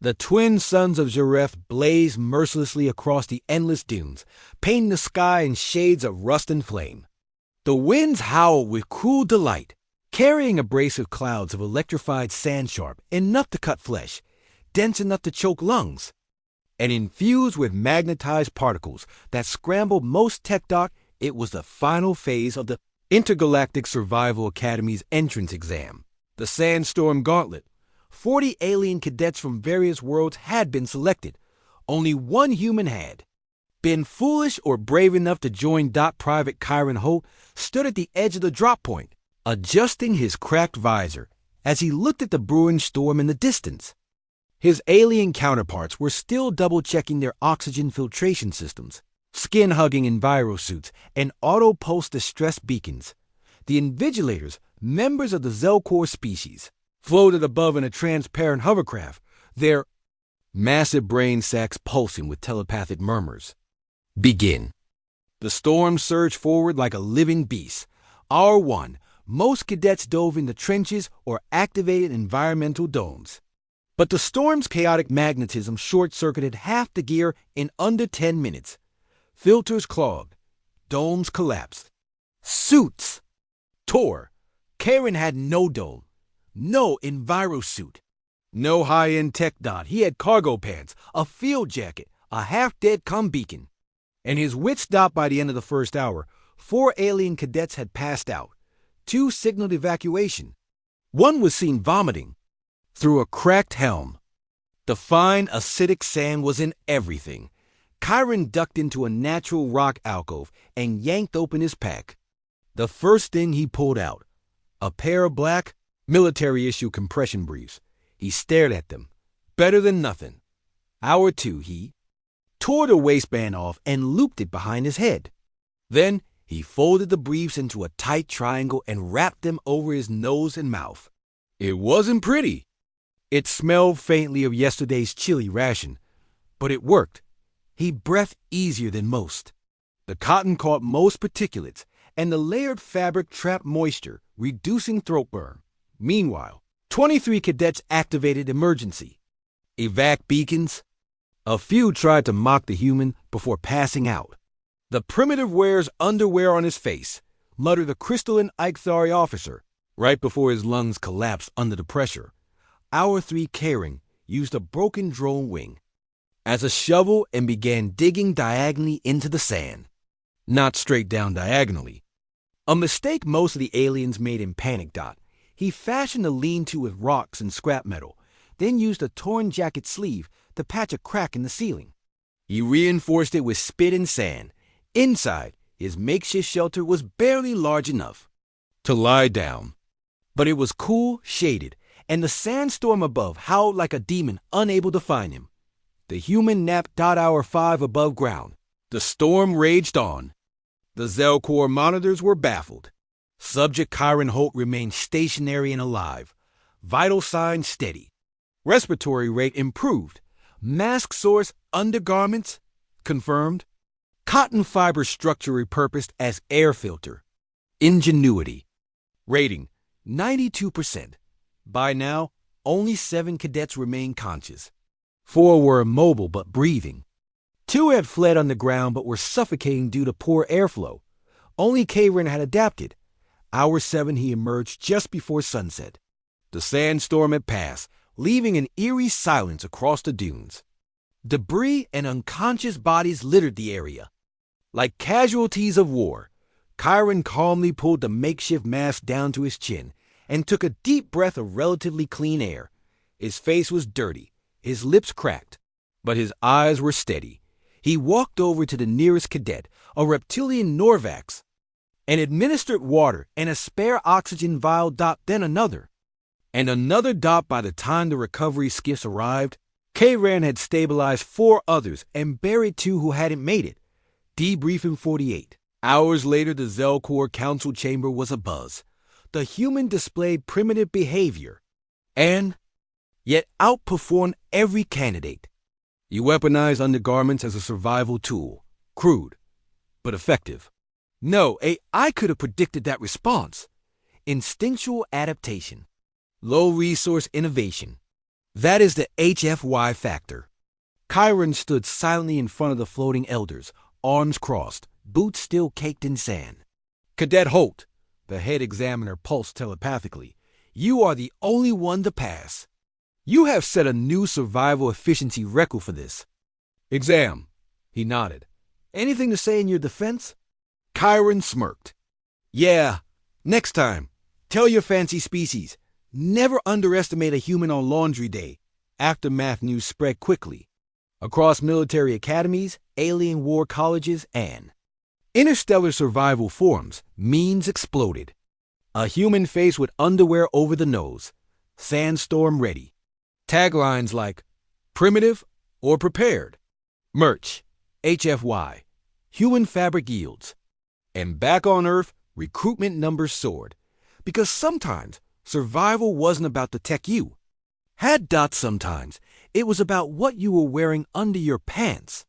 The twin suns of Zareth blazed mercilessly across the endless dunes, painting the sky in shades of rust and flame. The winds howled with cruel delight, carrying abrasive clouds of electrified sand sharp, enough to cut flesh, dense enough to choke lungs, and infused with magnetized particles that scrambled most tech dock. It was the final phase of the Intergalactic Survival Academy's entrance exam, the Sandstorm Gauntlet. 40 alien cadets from various worlds had been selected. Only one human had. Been foolish or brave enough to join Private Kyron Holt stood at the edge of the drop point, adjusting his cracked visor as he looked at the brewing storm in the distance. His alien counterparts were still double-checking their oxygen filtration systems, skin-hugging envirosuits, and auto-pulse distress beacons. The Invigilators, members of the Zelkor species, floated above in a transparent hovercraft, their massive brain sacs pulsing with telepathic murmurs. Begin. The storm surged forward like a living beast. R1, most cadets dove into trenches or activated environmental domes. But the storm's chaotic magnetism short-circuited half the gear in under 10 minutes. Filters clogged. Domes collapsed. Suits tore. Karen had no dome. No envirosuit. No high-end tech dot. He had cargo pants, a field jacket, a half-dead comm beacon. And his wits stopped by the end of the first hour. 4 alien cadets had passed out. 2 signaled evacuation. 1 was seen vomiting through a cracked helm. The fine acidic sand was in everything. Kyron ducked into a natural rock alcove and yanked open his pack. The first thing he pulled out, a pair of black, military-issue compression briefs. He stared at them. Better than nothing. Hour 2, he tore the waistband off and looped it behind his head. Then he folded the briefs into a tight triangle and wrapped them over his nose and mouth. It wasn't pretty. It smelled faintly of yesterday's chili ration, but it worked. He breathed easier than most. The cotton caught most particulates, and the layered fabric trapped moisture, reducing throat burn. Meanwhile, 23 cadets activated emergency evac beacons. A few tried to mock the human before passing out. The primitive wears underwear on his face, muttered the crystalline Ikthari officer, right before his lungs collapsed under the pressure. Hour 3 Karen used a broken drone wing as a shovel and began digging diagonally into the sand. Not straight down diagonally. A mistake most of the aliens made in panic. He fashioned a lean-to with rocks and scrap metal, then used a torn jacket sleeve to patch a crack in the ceiling. He reinforced it with spit and sand. Inside, his makeshift shelter was barely large enough to lie down. But it was cool, shaded, and the sandstorm above howled like a demon unable to find him. The human napped. Hour 5 above ground. The storm raged on. The Zelkor monitors were baffled. Subject Kyron Holt remained stationary and alive. Vital signs steady. Respiratory rate improved. Mask source Undergarments confirmed. Cotton fiber structure repurposed as air filter. Ingenuity. Rating 92%. By now, only 7 cadets remained conscious. 4 were immobile but breathing. 2 had fled underground but were suffocating due to poor airflow. Only Karen had adapted. Hour 7 he emerged just before sunset. The sandstorm had passed, leaving an eerie silence across the dunes. Debris and unconscious bodies littered the area. Like casualties of war, Kyron calmly pulled the makeshift mask down to his chin and took a deep breath of relatively clean air. His face was dirty, his lips cracked, but his eyes were steady. He walked over to the nearest cadet, a reptilian Norvax, and administered water and a spare oxygen vial. Then another, and another dot. By the time the recovery skiffs arrived, K-Ran had stabilized 4 others and buried 2 who hadn't made it. Debriefing 48. Hours later, the Zelkor council chamber was abuzz. The human displayed primitive behavior and yet outperformed every candidate. You weaponized undergarments as a survival tool. Crude, but effective. No, AI could have predicted that response. Instinctual adaptation. Low resource innovation. That is the HFY factor. Chiron stood silently in front of the floating elders, arms crossed, boots still caked in sand. Cadet Holt, the head examiner pulsed telepathically, you are the only one to pass. You have set a new survival efficiency record for this. Exam, he nodded. Anything to say in your defense? Chiron smirked. Yeah, next time, tell your fancy species, never underestimate a human on Laundry Day. Aftermath news spread quickly. Across military academies, alien war colleges, and interstellar survival forums, memes exploded. A human face with underwear over the nose. Sandstorm ready. Taglines like, primitive or prepared. Merch, HFY, human fabric yields. And back on Earth, recruitment numbers soared. Because sometimes, survival wasn't about the tech you had. Sometimes, it was about what you were wearing under your pants.